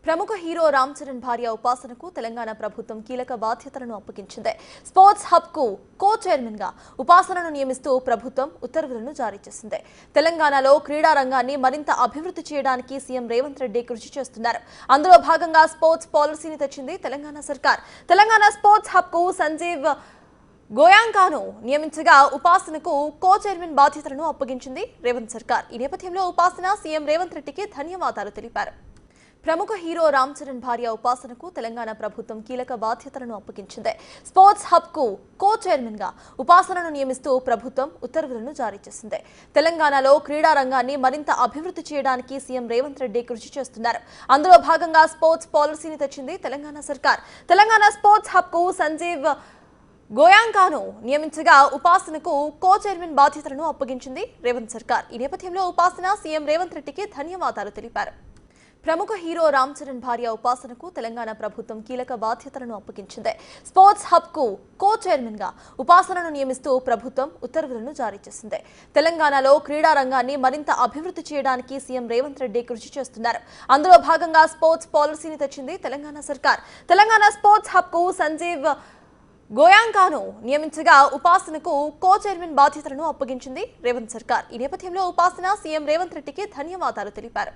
ప్రముఖ హీరో రామ్ చరణ్ భార్య ఉపాసనకు తెలంగాణ ప్రభుత్వం కీలక బాధ్యతలను అప్పగించింది. స్పోర్ట్స్ హబ్ కు కో చైర్మన్ గా ఉపాసనను నియమిస్తూ ప్రభుత్వం ఉత్తర్వులను జారీ చేసింది. తెలంగాణలో క్రీడా రంగాన్ని మరింత అభివృద్ధి చేయడానికి సీఎం రేవంత్ రెడ్డి కృషి చేస్తున్నారు. అందులో భాగంగా స్పోర్ట్స్ పాలసీని తెచ్చింది తెలంగాణ సర్కార్. తెలంగాణ స్పోర్ట్స్ హబ్ కు సంజీవ్ గోయాంకాను నియమించగా ఉపాసనకు కో చైర్మన్ బాధ్యతలను అప్పగించింది రేవంత్ సర్కార్. ఈ నేపథ్యంలో ఉపాసన సీఎం రేవంత్ రెడ్డికి ధన్యవాదాలు తెలిపారు. ప్రముఖ హీరో రామ్ చరణ్ భార్య ఉపాసనకు తెలంగాణ ప్రభుత్వం కీలక బాధ్యతలను అప్పగించింది. స్పోర్ట్స్ హబ్ కు కో చైర్మన్ గా ఉపాసనను నియమిస్తూ ప్రభుత్వం ఉత్తర్వులను జారీ చేసింది. తెలంగాణలో క్రీడా రంగాన్ని మరింత అభివృద్ధి చేయడానికి సీఎం రేవంత్ రెడ్డి కృషి చేస్తున్నారు. అందులో భాగంగా స్పోర్ట్స్ పాలసీని తెచ్చింది తెలంగాణ సర్కార్. తెలంగాణ స్పోర్ట్స్ హబ్ కు సంజీవ్ గోయాంకాను నియమించగా ఉపాసనకు కో చైర్మన్ బాధ్యతలను అప్పగించింది రేవంత్ సర్కార్. ఈ నేపథ్యంలో ఉపాసన సీఎం రేవంత్ రెడ్డికి ధన్యవాదాలు తెలిపారు. ప్రముఖ హీరో రామ్ చరణ్ భార్య ఉపాసనకు తెలంగాణ ప్రభుత్వం కీలక బాధ్యతలను అప్పగించింది. స్పోర్ట్స్ హబ్ కు కో చైర్మన్ గా ఉపాసనను నియమిస్తూ ప్రభుత్వం ఉత్తర్వులను జారీ చేసింది. తెలంగాణలో క్రీడా రంగాన్ని మరింత అభివృద్ధి చేయడానికి సీఎం రేవంత్ రెడ్డి కృషి చేస్తున్నారు. అందులో భాగంగా స్పోర్ట్స్ పాలసీని తెచ్చింది తెలంగాణ సర్కార్. తెలంగాణ స్పోర్ట్స్ హబ్ కు సంజీవ్ గోయాంకాను నియమించగా ఉపాసనకు కో చైర్మన్ బాధ్యతలను అప్పగించింది రేవంత్ సర్కార్. ఈ నేపథ్యంలో ఉపాసన సీఎం రేవంత్ రెడ్డికి ధన్యవాదాలు తెలిపారు.